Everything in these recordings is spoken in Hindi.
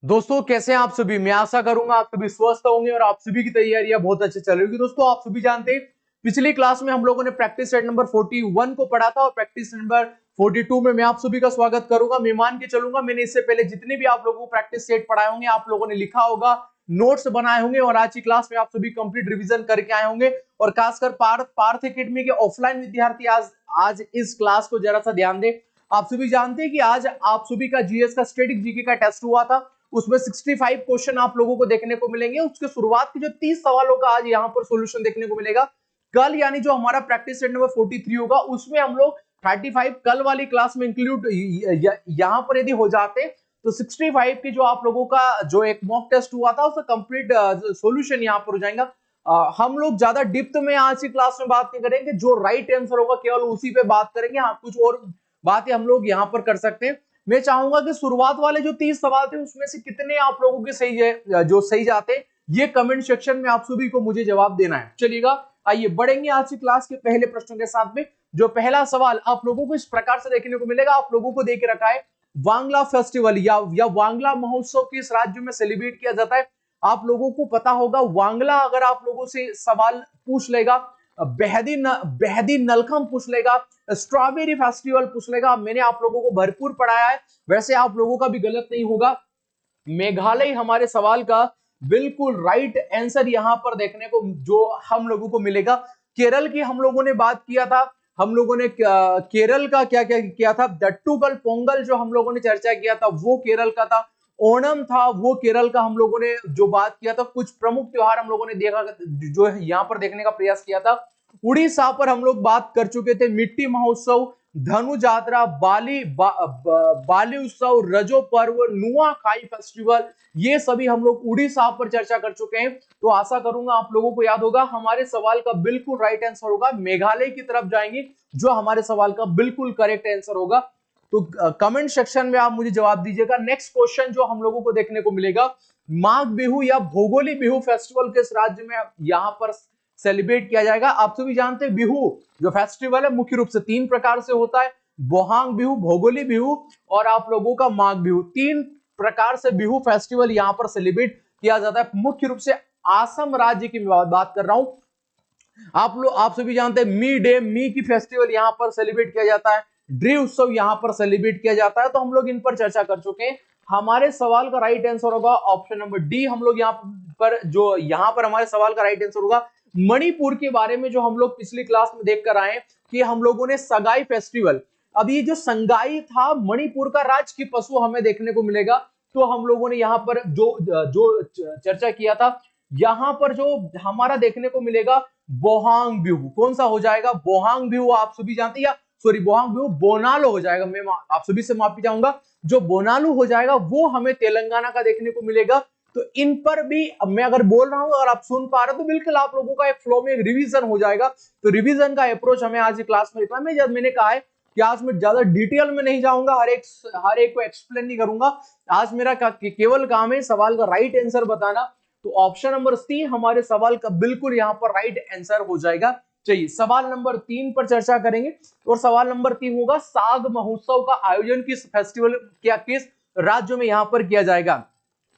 दोस्तों कैसे हैं आप सभी। मैं आशा करूंगा आप सभी स्वस्थ होंगे और आप सभी की तैयारियां बहुत अच्छे चल रही होगी। दोस्तों आप सभी जानते हैं पिछली क्लास में हम लोगों ने प्रैक्टिस सेट नंबर 41 को पढ़ा था और प्रैक्टिस नंबर 42 में मैं आप सभी का स्वागत करूंगा। मैं मान के चलूंगा मैंने इससे पहले जितने भी आप लोगों को प्रैक्टिस सेट पढ़ाए होंगे आप लोगों ने लिखा होगा, नोट्स बनाए होंगे और आज की क्लास में आप सभी कंप्लीट रिवीजन करके आए होंगे। और खासकर पार्थ एकेडमी के ऑफलाइन विद्यार्थी आज इस क्लास को जरा सा ध्यान दें। आप सभी जानते हैं कि आज आप सभी का जीएस का स्टैटिक जीके का टेस्ट हुआ था, उसमें 65 क्वेश्चन आप लोगों को देखने को मिलेंगे। उसके शुरुआत के जो 30 सवालों का आज यहाँ पर सॉल्यूशन देखने को मिलेगा। कल यानी जो हमारा प्रैक्टिस सेट नंबर 43 होगा उसमें हम लोग 35 कल वाली क्लास में इंक्लूड यहाँ पर यदि हो जाते तो 65 की जो आप लोगों का जो एक मॉक टेस्ट हुआ था उसका कंप्लीट सॉल्यूशन यहाँ पर हो जाएगा। हम लोग ज्यादा डिप्थ में आज की क्लास में बात नहीं करेंगे, जो राइट आंसर होगा केवल उसी पे बात करेंगे। हाँ, कुछ और बातें हम लोग यहाँ पर कर सकते हैं। मैं चाहूंगा कि शुरुआत वाले जो 30 सवाल थे उसमें से कितने आप लोगों के सही है, जो सही जाते हैं ये कमेंट सेक्शन में आप सभी को मुझे जवाब देना है। चलिएगा आइए बढ़ेंगे आज की क्लास के पहले प्रश्नों के साथ में। जो पहला सवाल आप लोगों को इस प्रकार से देखने को मिलेगा, आप लोगों को देख के रखा है वांगला फेस्टिवल या वांगला महोत्सव किस राज्य में सेलिब्रेट किया जाता है। आप लोगों को पता होगा वांगला, अगर आप लोगों से सवाल पूछ लेगा, बेहदी नलखम पूछ लेगा, स्ट्रॉबेरी फेस्टिवल पूछ लेगा, मैंने आप लोगों को भरपूर पढ़ाया है, वैसे आप लोगों का भी गलत नहीं होगा। मेघालय हमारे सवाल का बिल्कुल राइट आंसर यहां पर देखने को जो हम लोगों को मिलेगा। केरल की हम लोगों ने बात किया था, हम लोगों ने केरल का क्या क्या किया था, दट्टुकल पोंगल जो हम लोगों ने चर्चा किया था वो केरल का था। ओणम था वो केरल का हम लोगों ने जो बात किया था। कुछ प्रमुख त्योहार हम लोगों ने देखा जो यहाँ पर देखने का प्रयास किया था। उड़ीसा पर हम लोग बात कर चुके थे, मिट्टी महोत्सव, धनु यात्रा, बाली उत्सव, रजो पर्व, नुआ खाई फेस्टिवल, ये सभी हम लोग उड़ीसा पर चर्चा कर चुके हैं। तो आशा करूंगा आप लोगों को याद होगा। हमारे सवाल का बिल्कुल राइट आंसर होगा मेघालय की तरफ जाएंगे, जो हमारे सवाल का बिल्कुल करेक्ट आंसर होगा। तो कमेंट सेक्शन में आप मुझे जवाब दीजिएगा। नेक्स्ट क्वेश्चन जो हम लोगों को देखने को मिलेगा, माघ बिहू या भोगोली बिहू फेस्टिवल किस राज्य में यहाँ पर सेलिब्रेट किया जाएगा। आप सभी जानते हैं बिहू जो फेस्टिवल है मुख्य रूप से 3 प्रकार से होता है, बोहांग बिहू, भोगोली बिहू और आप लोगों का माघ बिहू। 3 प्रकार से बिहू फेस्टिवल यहाँ पर सेलिब्रेट किया जाता है। मुख्य रूप से आसाम राज्य की बात कर रहा हूं। आप सभी जानते हैं मी की फेस्टिवल यहाँ पर सेलिब्रेट किया जाता है, ड्री उत्सव यहाँ पर सेलिब्रेट किया जाता है। तो हम लोग इन पर चर्चा कर चुके हैं। हमारे सवाल का राइट आंसर होगा ऑप्शन नंबर डी। हम लोग यहाँ पर हमारे सवाल का राइट आंसर होगा मणिपुर के बारे में, जो हम लोग पिछली क्लास में देख कर आए कि हम लोगों ने सगाई फेस्टिवल, अब ये जो संगाई था मणिपुर का राज की पशु हमें देखने को मिलेगा। तो हम लोगों ने यहाँ पर जो चर्चा किया था, यहाँ पर जो हमारा देखने को मिलेगा बोहांग बिहू, कौन सा हो जाएगा, बोहांग बिहू आप सभी जानते हैं, सॉरी बोहांग बिहू बोनालू हो जाएगा। मैं आप सभी से माफी चाहूंगा, जो बोनालू हो जाएगा वो हमें तेलंगाना का देखने को मिलेगा। तो इन पर भी मैं अगर बोल रहा हूं और आप सुन पा रहे हो तो बिल्कुल आप लोगों का एक फ्लो में एक रिवीजन हो जाएगा। तो रिवीजन का अप्रोच हमें आज की क्लास में रखना है। मैंने कहा है कि आज मैं ज्यादा डिटेल में नहीं जाऊंगा, हर एक को एक्सप्लेन नहीं करूंगा। आज मेरा केवल काम है सवाल का राइट आंसर बताना। तो ऑप्शन नंबर सी हमारे सवाल का बिल्कुल यहाँ पर राइट आंसर हो जाएगा। चलिए सवाल नंबर 3 पर चर्चा करेंगे और सवाल नंबर 3 होगा साग महोत्सव का आयोजन किस फेस्टिवल किस राज्य में यहाँ पर किया जाएगा।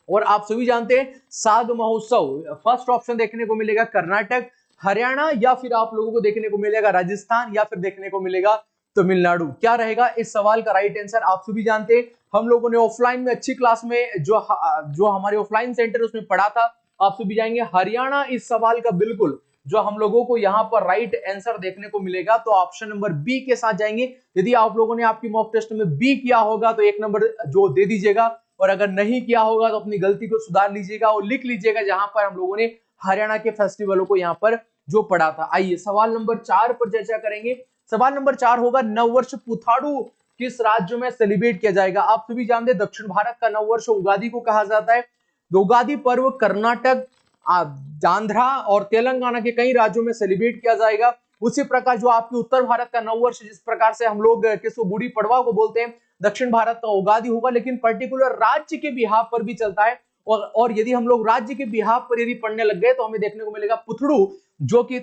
और आप सभी जानते हैं साग महोत्सव फर्स्ट ऑप्शन देखने को मिलेगा कर्नाटक, हरियाणा या फिर आप लोगों को देखने को मिलेगा राजस्थान या फिर देखने को मिलेगा तमिलनाडु। क्या रहेगा इस सवाल का राइट आंसर। आप सभी जानते हैं हम लोगों ने ऑफलाइन में अच्छी क्लास में जो हमारे ऑफलाइन सेंटर उसमें पढ़ा था, आप सभी जाएंगे हरियाणा। इस सवाल का बिल्कुल जो हम लोगों को यहाँ पर राइट आंसर देखने को मिलेगा। तो ऑप्शन नंबर बी के साथ जाएंगे। यदि आप लोगों ने आपकी मॉक टेस्ट में बी किया होगा तो 1 नंबर जो दे दीजिएगा, और अगर नहीं किया होगा तो अपनी गलती को सुधार लीजिएगा और लिख लीजिएगा जहां पर हम लोगों ने हरियाणा के फेस्टिवलों को यहाँ पर जो पढ़ा था। आइए सवाल नंबर 4 पर चर्चा करेंगे। सवाल नंबर 4 होगा नववर्ष पुथाड़ू किस राज्य में सेलिब्रेट किया जाएगा। आप सभी जानते हैं दक्षिण भारत का नववर्ष उगादी को कहा जाता है। उगादी पर्व कर्नाटक, आंध्रा और तेलंगाना के कई राज्यों में सेलिब्रेट किया जाएगा। उसी प्रकार जो आपके उत्तर भारत का नववर्ष जिस प्रकार से हम लोग किसको गुड़ी पड़वा को बोलते हैं, दक्षिण भारत का उगादी होगा, लेकिन पर्टिकुलर राज्य के बिहाफ पर भी चलता है। और यदि हम लोग राज्य के बिहाफ पर यदि पढ़ने लग गए तो हमें देखने को मिलेगा पुथड़ू, जो कि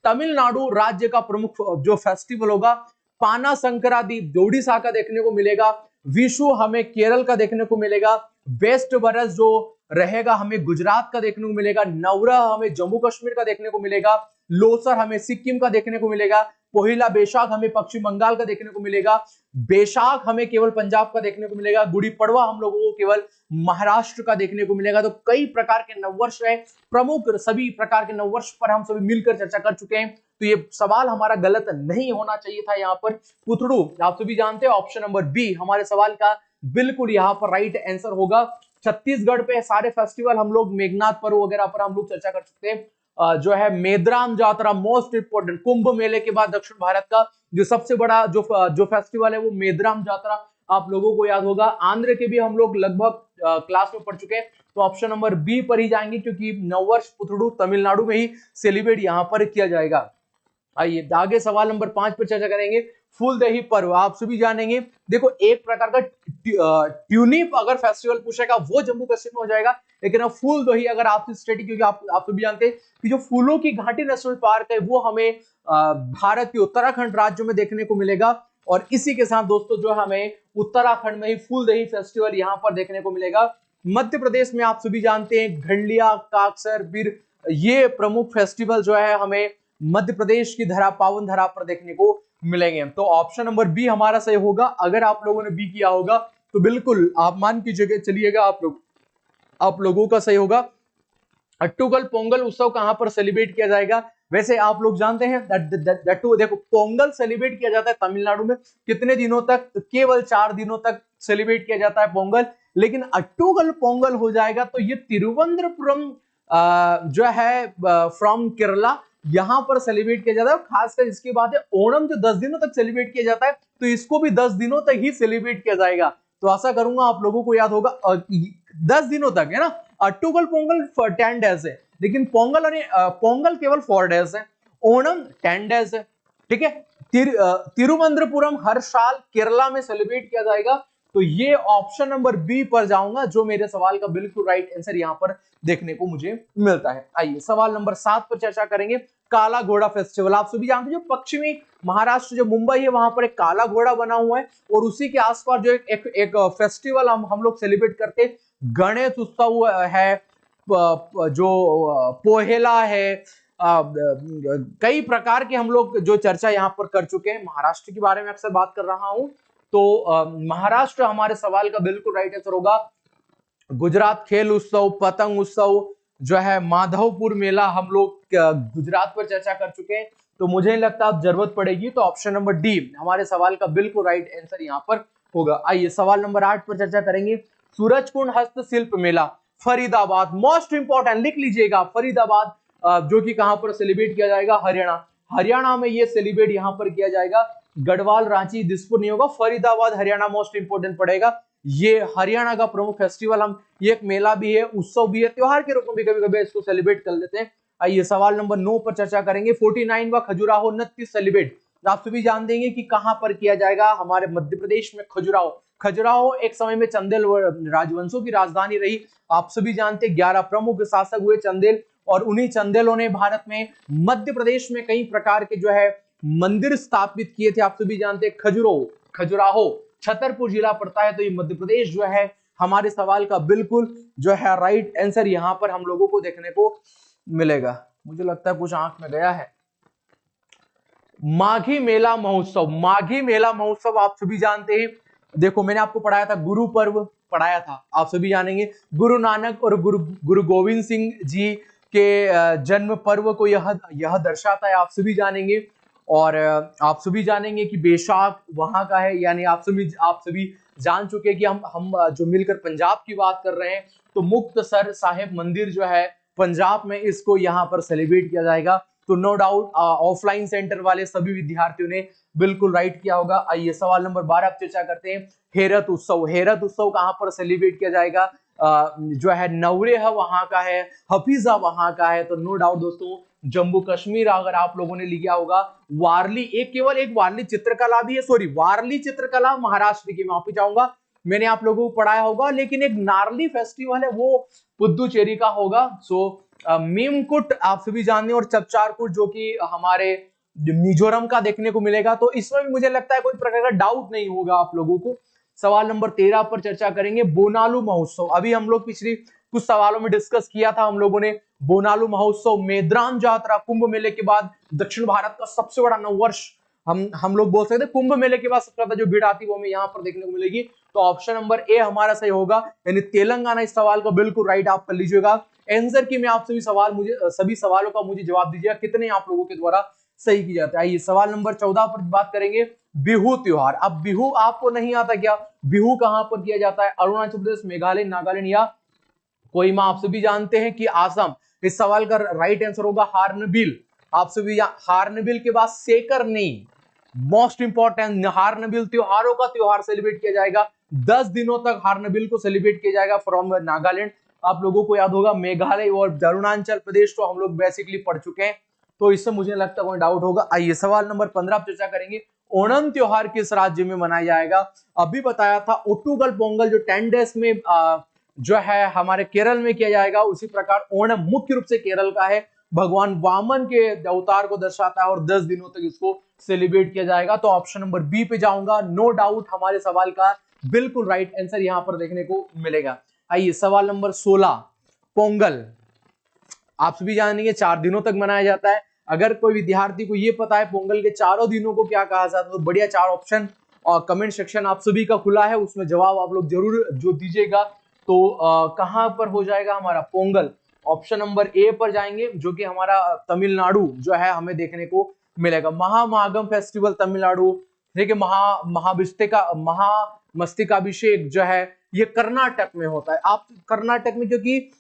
तमिलनाडु राज्य का प्रमुख जो फेस्टिवल होगा। पाना संक्रांति उड़ीसा का देखने को मिलेगा। विशु हमें केरल का देखने को मिलेगा। बेस्ट बरस जो रहेगा हमें गुजरात का देखने को मिलेगा, नवरह हमें जम्मू कश्मीर का देखने को मिलेगा, लोसर हमें सिक्किम का देखने को मिलेगा, पोहिला बैसाख हमें पश्चिम बंगाल का देखने को मिलेगा, बैसाख हमें केवल पंजाब का देखने को मिलेगा, गुड़ी पड़वा हम लोगों को केवल महाराष्ट्र का देखने को मिलेगा। तो कई प्रकार के नववर्ष है, प्रमुख सभी प्रकार के नववर्ष पर हम सभी मिलकर चर्चा कर चुके हैं। तो ये सवाल हमारा गलत नहीं होना चाहिए था। यहाँ पर पुथड़ू आप सभी जानते हैं, ऑप्शन नंबर बी हमारे सवाल का बिल्कुल यहाँ पर राइट आंसर होगा। छत्तीसगढ़ पे सारे फेस्टिवल हम लोग मेघनाथ पर्व वगैरह पर हम लोग चर्चा कर सकते हैं। जो है मेदराम जात्रा मोस्ट इंपोर्टेंट, कुंभ मेले के बाद दक्षिण भारत का जो सबसे बड़ा जो फेस्टिवल है वो मेदराम जात्रा आप लोगों को याद होगा। आंध्र के भी हम लोग लगभग क्लास में पढ़ चुके हैं। तो ऑप्शन नंबर बी पर ही जाएंगे क्योंकि नववर्ष पुथड़ू तमिलनाडु में ही सेलिब्रेट यहां पर किया जाएगा। आइए आगे सवाल नंबर 5 पर चर्चा करेंगे। फूलदेही पर्व आप सभी जानेंगे। देखो एक प्रकार का ट्यूलिप अगर फेस्टिवल पूछेगा वो जम्मू कश्मीर में हो जाएगा, लेकिन अब फूलदेही अगर आपसे स्टडी, क्योंकि आप सभी जानते हैं कि जो फूलों की घाटी नेशनल पार्क है वो हमें भारत के उत्तराखंड राज्य में देखने को मिलेगा। और इसी के साथ दोस्तों जो हमें उत्तराखंड में ही फूलदेही फेस्टिवल यहाँ पर देखने को मिलेगा। मध्य प्रदेश में आप सभी जानते हैं घंडिया, काकसर, बीर, ये प्रमुख फेस्टिवल जो है हमें मध्य प्रदेश की धरा, पावन धरा पर देखने को मिलेंगे। तो ऑप्शन नंबर बी हमारा सही होगा। अगर आप लोगों ने बी किया होगा तो बिल्कुल आप मान कीजिए चलिएगा आप लोगों का सही होगा। अट्टूगल पोंगल उत्सव कहां पर सेलिब्रेट किया जाएगा? वैसे आप लोग जानते हैं देखो पोंगल सेलिब्रेट किया जाता है तमिलनाडु में कितने दिनों तक? केवल 4 दिनों तक सेलिब्रेट किया जाता है पोंगल। लेकिन अट्टूगल पोंगल हो जाएगा तो ये तिरुवनंतपुरम जो है फ्रॉम केरला यहां पर सेलिब्रेट किया जाता है। खासकर इसके बाद है ओणम जो 10 दिनों तक सेलिब्रेट किया जाता है, तो इसको भी 10 दिनों तक ही सेलिब्रेट किया जाएगा। तो आशा करूंगा आप लोगों को याद होगा 10 दिनों तक, है ना। अट्टूगल पोंगल 10 डेज है, लेकिन पोंगल केवल 4 डेज है, ओणम 10 डेज है, ठीक है। तिरुवनंतपुरम हर साल केरला में सेलिब्रेट किया जाएगा। तो ये ऑप्शन नंबर बी पर जाऊंगा, जो मेरे सवाल का बिल्कुल राइट आंसर यहां पर देखने को मुझे मिलता है। आइए सवाल नंबर 7 पर चर्चा करेंगे। काला घोड़ा फेस्टिवल आप सभी जानते हैं, जो पश्चिमी महाराष्ट्र जो मुंबई है वहां पर एक काला घोड़ा बना हुआ है, और उसी के आसपास जो एक फेस्टिवल हम लोग सेलिब्रेट करते हैं, गणेश उत्सव है, जो पोहेला है, कई प्रकार के हम लोग जो चर्चा यहाँ पर कर चुके हैं। महाराष्ट्र के बारे में अक्सर बात कर रहा हूं, तो महाराष्ट्र हमारे सवाल का बिल्कुल राइट आंसर होगा। गुजरात खेल उत्सव, पतंग उत्सव जो है, माधवपुर मेला हम लोग गुजरात पर चर्चा कर चुके हैं, तो मुझे नहीं लगता अब जरूरत पड़ेगी। तो ऑप्शन नंबर डी हमारे सवाल का बिल्कुल राइट आंसर यहाँ पर होगा। आइए सवाल नंबर 8 पर चर्चा करेंगे। सूरजकुंड हस्तशिल्प मेला फरीदाबाद, मोस्ट इंपॉर्टेंट लिख लीजिएगा, फरीदाबाद जो कि कहां पर सेलिब्रेट किया जाएगा? हरियाणा में ये सेलिब्रेट यहां पर किया जाएगा। गढ़वाल, रांची, दिसपुर नहीं होगा, फरीदाबाद हरियाणा मोस्ट इंपोर्टेंट पड़ेगा। ये हरियाणा का प्रमुख फेस्टिवल, हम ये एक मेला भी है, उत्सव भी है, त्योहार के रूप में भी कभी कभी इसको सेलिब्रेट कर लेते हैं। आइए सवाल नंबर 9 पर चर्चा करेंगे। 49वां खजुराहो नृत्य सेलिब्रेट आप सभी जान देंगे कि कहां पर किया जाएगा? हमारे मध्य प्रदेश में खजुराहो एक समय में चंदेल राजवंशों की राजधानी रही। आप सभी जानते हैं 11 प्रमुख शासक हुए चंदेल, और उन्हीं चंदेलों ने भारत में मध्य प्रदेश में कई प्रकार के जो है मंदिर स्थापित किए थे। आप सभी जानते हैं खजुराहो छतरपुर जिला पड़ता है, तो ये मध्य प्रदेश जो है हमारे सवाल का बिल्कुल जो है राइट आंसर यहां पर हम लोगों को देखने को मिलेगा। मुझे लगता है कुछ आंख में गया है। माघी मेला महोत्सव आप सभी जानते हैं। देखो मैंने आपको पढ़ाया था, गुरु पर्व पढ़ाया था, आप सभी जानेंगे। गुरु नानक और गुरु गोविंद सिंह जी के जन्म पर्व को यह दर्शाता है, आप सभी जानेंगे। और आप सभी जानेंगे कि बैसाख वहां का है, यानी आप सभी जान चुके कि हम जो मिलकर पंजाब की बात कर रहे हैं, तो मुक्तसर साहिब मंदिर जो है पंजाब में, इसको यहाँ पर सेलिब्रेट किया जाएगा। तो नो डाउट ऑफलाइन सेंटर वाले सभी विद्यार्थियों ने बिल्कुल राइट किया होगा। आइए सवाल नंबर 12 अब चर्चा करते हैं। हेरत उत्सव कहां पर सेलिब्रेट किया जाएगा? जो है नवरेह वहां का है, हफीजा वहां का है। तो नो डाउट दोस्तों जम्मू कश्मीर अगर आप लोगों ने लिया होगा। वारली केवल एक वारली चित्रकला भी है, वारली चित्रकला महाराष्ट्र की, माफी चाहूंगा, मैंने आप लोगों को पढ़ाया होगा। लेकिन एक नारली फेस्टिवल है वो पुदुचेरी का होगा। सो मीमकुट आप सभी जानते हैं, और चपचारकुट जो कि हमारे मिजोरम का देखने को मिलेगा। तो इसमें भी मुझे लगता है कोई प्रकार का डाउट नहीं होगा आप लोगों को। सवाल नंबर 13 पर चर्चा करेंगे बोनालू महोत्सव। अभी हम लोग पिछली कुछ सवालों में डिस्कस किया था हम लोगों ने बोनालू महोत्सव, मेद्रान जात्रा, कुंभ मेले के बाद दक्षिण भारत का सबसे बड़ा नववर्ष हम लोग बोल सकते हैं। कुंभ मेले के बाद सबसे ज्यादा जो भीड़ आती है वो हमें यहाँ पर देखने को मिलेगी। तो ऑप्शन नंबर ए हमारा सही होगा, यानी तेलंगाना इस सवाल का बिल्कुल राइट आप कर लीजिएगा। आंसर की मैं आप सभी सवालों का मुझे जवाब दीजिएगा कितने आप लोगों के द्वारा सही की जाता है। आइए सवाल नंबर 14 पर बात करेंगे बिहू त्योहार। अब बिहू आपको नहीं आता क्या? बिहू कहां पर किया जाता है? अरुणाचल प्रदेश, मेघालय, नागालैंड या कोहिमा? आप सभी जानते हैं कि आसम। इस सवाल का राइट आंसर होगा हार्नबिल। आप सभी हार्नबिल के बाद सेकरनी, मोस्ट इंपॉर्टेंट, हार्नबिल त्योहारों का त्योहार सेलिब्रेट किया जाएगा। 10 दिनों तक हार्नबिल को सेलिब्रेट किया जाएगा फ्रॉम नागालैंड। आप लोगों को याद होगा मेघालय और अरुणाचल प्रदेश तो हम लोग बेसिकली पढ़ चुके हैं, तो इससे मुझे लगता है कोई डाउट होगा। आइए सवाल नंबर 15 पर चर्चा करेंगे ओणम त्योहार किस राज्य में मनाया जाएगा? अभी बताया था ओटुगल पोंगल जो 10 डेज में जो है हमारे केरल में किया जाएगा, उसी प्रकार ओणम मुख्य रूप से केरल का है। भगवान वामन के अवतार को दर्शाता है और 10 दिनों तक इसको सेलिब्रेट किया जाएगा। तो ऑप्शन नंबर बी पे जाऊंगा, नो डाउट हमारे सवाल का बिल्कुल राइट आंसर यहां पर देखने को मिलेगा। आइए सवाल नंबर 16, पोंगल आप सभी जानेंगे 4 दिनों तक मनाया जाता है। अगर कोई विद्यार्थी को यह पता है पोंगल के चारों दिनों को क्या कहा जाता है तो बढ़िया 4 ऑप्शन और कमेंट सेक्शन आप सभी का खुला है, उसमें जवाब आप लोग जरूर जो दीजिएगा। तो कहां पर हो जाएगा हमारा पोंगल? ऑप्शन नंबर ए पर जाएंगे जो कि हमारा तमिलनाडु जो है हमें देखने को मिलेगा। महामागम फेस्टिवल तमिलनाडु, ठीक है। महामस्तकाभिषेक जो है ये कर्नाटक में होता है। आप कर्नाटक में, क्योंकि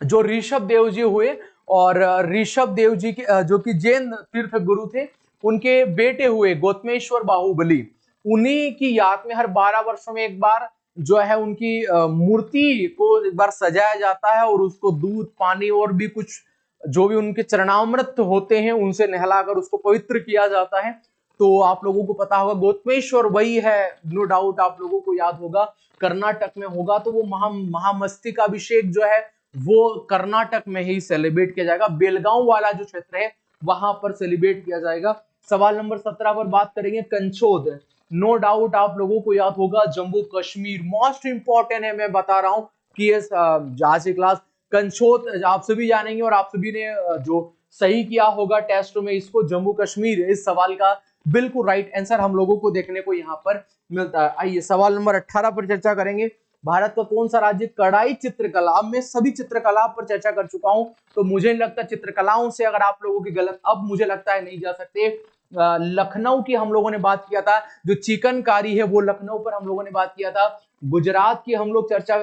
जो ऋषभ देव जी हुए और ऋषभ देव जी के जो कि जैन तीर्थ गुरु थे, उनके बेटे हुए गौतमेश्वर बाहुबली, उन्हीं की याद में हर 12 वर्षों में एक बार जो है उनकी मूर्ति को एक बार सजाया जाता है और उसको दूध, पानी और भी कुछ जो भी उनके चरणामृत होते हैं उनसे नहलाकर उसको पवित्र किया जाता है। तो आप लोगों को पता होगा गौतमेश्वर वही है, नो डाउट आप लोगों को याद होगा, कर्नाटक में होगा। तो वो महामस्तकाभिषेक जो है वो कर्नाटक में ही सेलिब्रेट किया जाएगा। बेलगांव वाला जो क्षेत्र है वहां पर सेलिब्रेट किया जाएगा। सवाल नंबर 17 पर बात करेंगे कंचोद। नो डाउट आप लोगों को याद होगा जम्मू कश्मीर, मोस्ट इंपॉर्टेंट है, मैं बता रहा हूं कि आज की क्लास कंचोद आप सभी जानेंगे और आप सभी ने जो सही किया होगा टेस्ट में इसको जम्मू कश्मीर, इस सवाल का बिल्कुल राइट आंसर हम लोगों को देखने को यहाँ पर मिलता है। आइए सवाल नंबर 18 पर चर्चा करेंगे भारत का कौन सा राज्य कढ़ाई चित्रकला। अब मैं सभी चित्रकला पर चर्चा कर चुका हूं तो मुझे नहीं लगता चित्रकलाओं से अगर आप लोगों की गलत अब मुझे लगता है नहीं जा सकते। लखनऊ की हम लोगों ने बात किया था, जो चिकनकारी है वो लखनऊ पर हम लोगों ने बात किया था। गुजरात की हम लोग चर्चा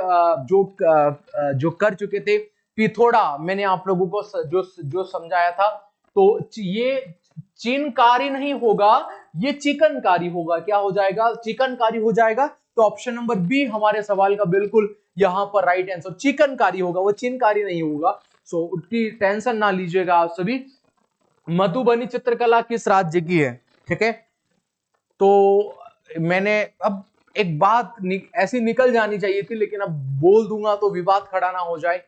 जो कर चुके थे, पिथौरा मैंने आप लोगों को जो समझाया था। तो ये चिनकारी नहीं होगा, ये चिकनकारी होगा। क्या हो जाएगा? चिकनकारी हो जाएगा। तो ऑप्शन नंबर बी हमारे सवाल का बिल्कुल यहां पर राइट आंसर चिकनकारी होगा, वो चिनकारी नहीं होगा। सो उसकी टेंशन ना लीजिएगा आप सभी। मधुबनी चित्रकला किस राज्य की है? ठीक है, तो मैंने अब एक बात ऐसी निकल जानी चाहिए थी लेकिन अब बोल दूंगा तो विवाद खड़ा ना हो जाए।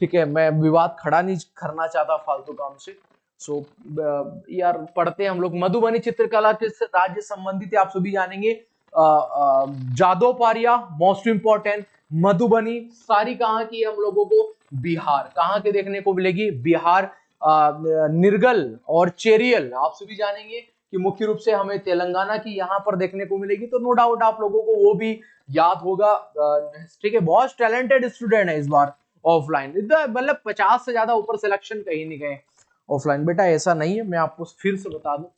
ठीक है, मैं विवाद खड़ा नहीं करना चाहता फालतू काम से। सो यार पढ़ते हैं हम लोग। मधुबनी चित्रकला किस राज्य संबंधित है आप सभी जानेंगे। Jadav Pariya, most important. मधुबनी सारी कहां की हम लोगों को? बिहार। कहां के देखने को मिलेगी? बिहार। निर्गल और चेरियल आप सभी जानेंगे कि मुख्य रूप से हमें तेलंगाना की यहां पर देखने को मिलेगी। तो नो डाउट आप लोगों को वो भी याद होगा। ठीक है, बहुत टैलेंटेड स्टूडेंट है इस बार ऑफलाइन, मतलब 50 से ज्यादा ऊपर सिलेक्शन कहीं नहीं गए ऑफलाइन। बेटा ऐसा नहीं है, मैं आपको फिर से बता दूं,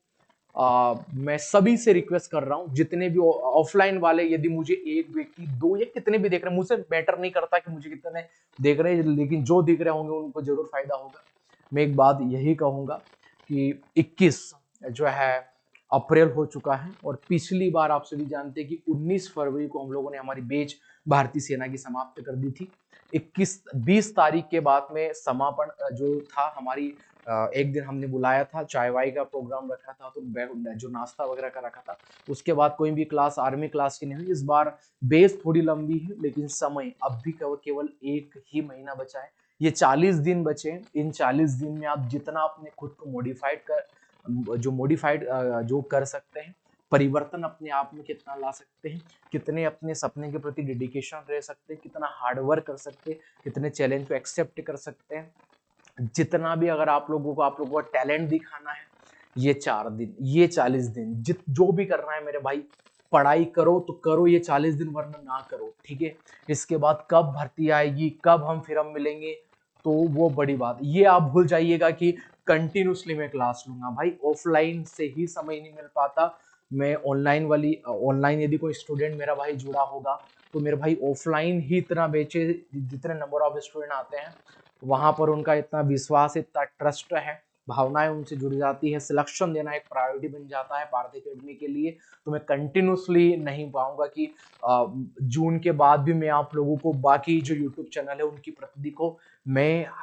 मैं सभी से रिक्वेस्ट कर रहा हूं जितने भी ऑफलाइन वाले, यदि मुझे एक व्यक्ति, दो या कितने भी देख रहे हैं, मुझसे मैटर नहीं करता कि मुझे कितने देख रहे हैं, लेकिन जो दिख रहे होंगे उनको जरूर फायदा होगा। मैं एक बात यही कहूंगा कि 21 जो है अप्रैल हो चुका है और पिछली बार आप सभी जानते हैं कि 19 फरवरी को हम लोगों ने हमारी बैच भारतीय सेना की समाप्त कर दी थी। 20 तारीख के बाद में समापन जो था हमारी, एक दिन हमने बुलाया था, चाय वाय का प्रोग्राम रखा था, तो जो नाश्ता वगैरह का रखा था, उसके बाद कोई भी क्लास आर्मी क्लास की नहीं हुई। इस बार बेस थोड़ी लंबी है लेकिन समय अब भी केवल 1 ही महीना बचा है। ये 40 दिन बचे। इन 40 दिन में आप जितना अपने खुद को मॉडिफाइड जो कर सकते हैं परिवर्तन अपने आप में कितना ला सकते हैं, कितने अपने सपने के प्रति डेडिकेशन रह सकते हैं, कितना हार्ड वर्क कर सकते हैं, कितने चैलेंज को एक्सेप्ट कर सकते हैं, जितना भी अगर आप लोगों को टैलेंट दिखाना है, ये 4 दिन, ये 40 दिन, जो भी करना है मेरे भाई, पढ़ाई करो तो करो ये 40 दिन, वरना ना करो, ठीक है। इसके बाद कब भर्ती आएगी, कब हम फिर हम मिलेंगे, तो वो बड़ी बात, ये आप भूल जाइएगा कि कंटिन्यूसली मैं क्लास लूंगा भाई, ऑफलाइन से ही समय नहीं मिल पाता। मैं ऑनलाइन यदि कोई स्टूडेंट मेरा भाई जुड़ा होगा तो मेरे भाई ऑफलाइन ही इतना बेचे, जितने नंबर ऑफ स्टूडेंट आते हैं वहां पर उनका इतना विश्वास, इतना ट्रस्ट है, भावनाएं उनसे जुड़ जाती है, सिलेक्शन देना एक प्रायोरिटी बन जाता है भारत एकेडमी के लिए। तो मैं कंटिन्यूसली नहीं पाऊंगा कि जून के बाद भी मैं आप लोगों को बाकी जो यूट्यूब चैनल है उनकी प्रति को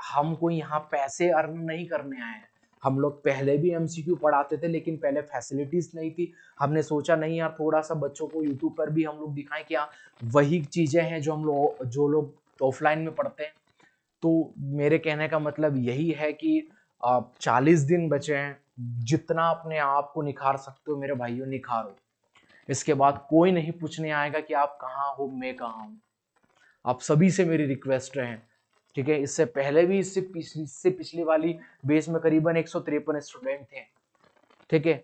हमको यहाँ पैसे अर्न नहीं करने आए हैं। हम लोग पहले भी एमसीक्यू पढ़ाते थे, लेकिन पहले फैसिलिटीज नहीं थी। हमने सोचा नहीं यार थोड़ा सा बच्चों को यूट्यूब पर भी हम लोग दिखाएं, क्या वही चीजें हैं जो लोग ऑफलाइन में पढ़ते हैं। तो मेरे कहने का मतलब यही है कि 40 दिन बचे हैं, जितना अपने आप को निखार सकते हो मेरे भाइयों निखारो। इसके बाद कोई नहीं पूछने आएगा कि आप कहाँ हो, मैं कहाँ हूँ। आप सभी से मेरी रिक्वेस्ट है, ठीक है। इससे पहले भी इससे पिछली वाली बेस में करीबन 153 स्टूडेंट थे, ठीक है।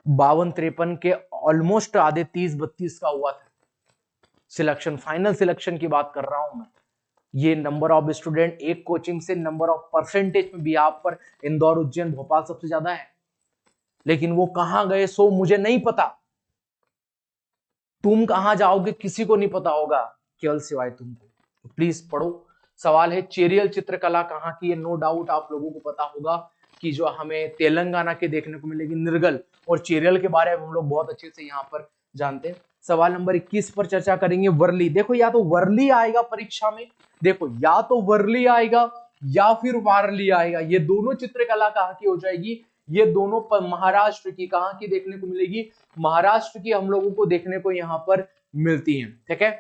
52-53 के ऑलमोस्ट आधे 30-32 का हुआ था सिलेक्शन, फाइनल सिलेक्शन की बात कर रहा हूं मैं। ये नंबर ऑफ स्टूडेंट एक कोचिंग से नंबर ऑफ परसेंटेज में भी आप पर इंदौर, उज्जैन, भोपाल सबसे ज्यादा है, लेकिन वो कहां गए सो मुझे नहीं पता। तुम कहां जाओगे किसी को नहीं पता होगा, केवल सिवाय तुमको। तो प्लीज पढ़ो। सवाल है चेरियल चित्रकला कहाँ की है। नो डाउट आप लोगों को पता होगा कि जो हमें तेलंगाना के देखने को मिलेगी निर्गल, और चेरियल के बारे में हम लोग बहुत अच्छे से यहाँ पर जानते हैं। सवाल नंबर 21 पर चर्चा करेंगे वर्ली। देखो या तो वर्ली आएगा परीक्षा में, देखो या तो वर्ली आएगा या फिर वारली आएगा। ये दोनों चित्रकला कहाँ की हो जाएगी, ये दोनों महाराष्ट्र की। कहाँ की देखने को मिलेगी, महाराष्ट्र की हम लोगों को देखने को यहाँ पर मिलती है, ठीक है।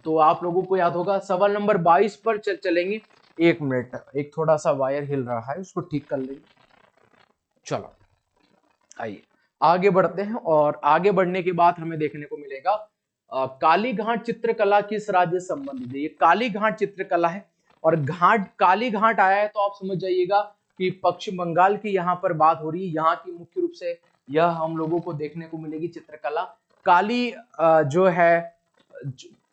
तो आप लोगों को याद होगा। सवाल नंबर 22 पर चलेंगे। 1 मिनट, एक थोड़ा सा वायर हिल रहा है, उसको ठीक कर लेंगे। चलो आइए आगे बढ़ते हैं, और आगे बढ़ने के बाद हमें देखने को मिलेगा काली घाट चित्रकला किस राज्य से संबंधित है। ये काली घाट चित्रकला है, और घाट काली घाट आया है तो आप समझ जाइएगा कि पश्चिम बंगाल की यहाँ पर बात हो रही है। यहाँ की मुख्य रूप से यह हम लोगों को देखने को मिलेगी चित्रकला। काली जो है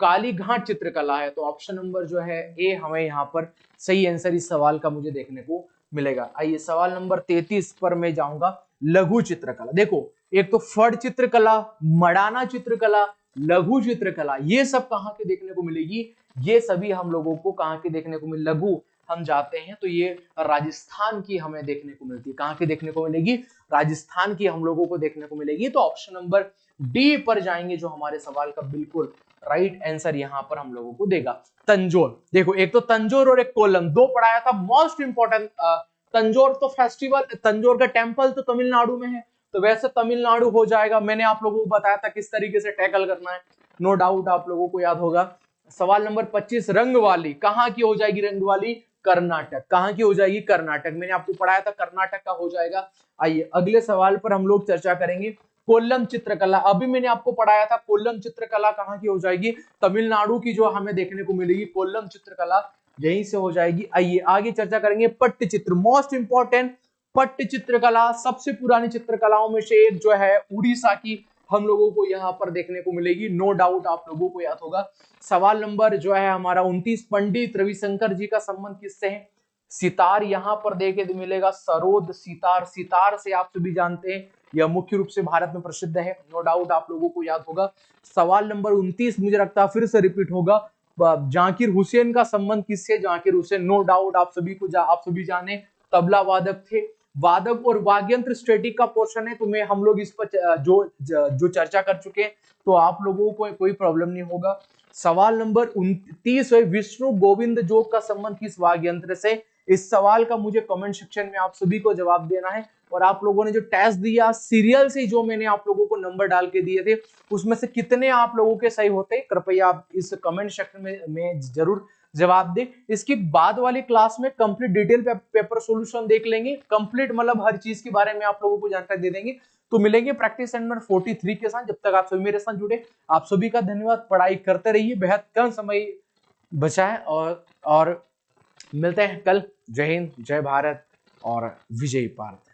काली घाट चित्रकला है, तो ऑप्शन नंबर जो है ए हमें यहाँ पर सही आंसर इस सवाल का मुझे देखने को मिलेगा। आइए सवाल नंबर 33 पर मैं जाऊंगा। लघु चित्रकला। देखो एक तो फड़ चित्रकला, मडाना चित्रकला, लघु चित्रकला, ये सब कहाँ के देखने को मिलेगी, ये सभी हम लोगों को कहाँ के देखने को मिले। लघु हम जाते हैं तो ये राजस्थान की हमें देखने को मिलती है। कहाँ की देखने को मिलेगी, राजस्थान की हम लोगों को देखने को मिलेगी। तो ऑप्शन नंबर डी पर जाएंगे, जो हमारे सवाल का बिल्कुल राइट आंसर यहां पर हम लोगों को देगा। तंजौर। देखो एक तो तंजौर और एक कोल्लम, दो पढ़ाया था। मोस्ट इंपॉर्टेंट तंजौर तो फेस्टिवल, तंजौर का टेंपल तो तमिलनाडु में है, तो वैसे तमिलनाडु हो जाएगा। मैंने आप लोगों को बताया था किस तरीके से टैकल करना है, नो डाउट आप लोगों को याद होगा। सवाल नंबर 25 रंगवाली कहाँ की हो जाएगी, रंगवाली कर्नाटक। कहाँ की हो जाएगी, कर्नाटक। मैंने आपको पढ़ाया था कर्नाटक का हो जाएगा। आइए अगले सवाल पर हम लोग चर्चा करेंगे। कोल्लम चित्रकला, अभी मैंने आपको पढ़ाया था कोल्लम चित्रकला कहाँ की हो जाएगी, तमिलनाडु की जो हमें देखने को मिलेगी कोल्लम चित्रकला, यहीं से हो जाएगी। आइए आगे चर्चा करेंगे पट्टचित्र। मोस्ट इंपॉर्टेंट पट्ट चित्रकला सबसे पुरानी चित्रकलाओं में से एक जो है उड़ीसा की हम लोगों को यहाँ पर देखने को मिलेगी। नो डाउट आप लोगों को याद होगा। सवाल नंबर जो है हमारा 29 पंडित रविशंकर जी का संबंध किससे है। सितार यहाँ पर देखे तो मिलेगा, सरोद सितार। सितार से आप सभी जानते हैं यह मुख्य रूप से भारत में प्रसिद्ध है, नो डाउट आप लोगों को याद होगा। सवाल नंबर 29 मुझे लगता है फिर से रिपीट होगा। जाकिर हुसैन का संबंध किससे, जाकिर हुसैन नो डाउट आप सभी जाने तबला वादक थे। वादक और वाद्यंत्र स्टैटिक का पोर्शन है, तो मैं हम लोग इस पर जो चर्चा कर चुके हैं, तो आप लोगों को कोई प्रॉब्लम नहीं होगा। सवाल नंबर 29 है विष्णु गोविंद जोग का संबंध किस वाद्यंत्र से। इस सवाल का मुझे कमेंट सेक्शन में आप सभी को जवाब देना है। और आप लोगों ने जो टेस्ट दिया सीरियल से, जो मैंने आप लोगों को नंबर डाल के दिए थे, उसमें से कितने आप लोगों के सही होते, कृपया आप इस कमेंट सेक्शन में जरूर जवाब दें। इसकी बाद वाली क्लास में कंप्लीट डिटेल पेपर सॉल्यूशन देख लेंगे। कंप्लीट मतलब हर चीज के बारे में आप लोगों को जानकारी दे देंगे। तो मिलेंगे प्रैक्टिस सेट नंबर 43 के साथ। जब तक आप सभी मेरे साथ जुड़े, आप सभी का धन्यवाद। पढ़ाई करते रहिए, बेहद कम समय बचा है और मिलते हैं कल। जय हिंद, जय भारत और विजय भारत।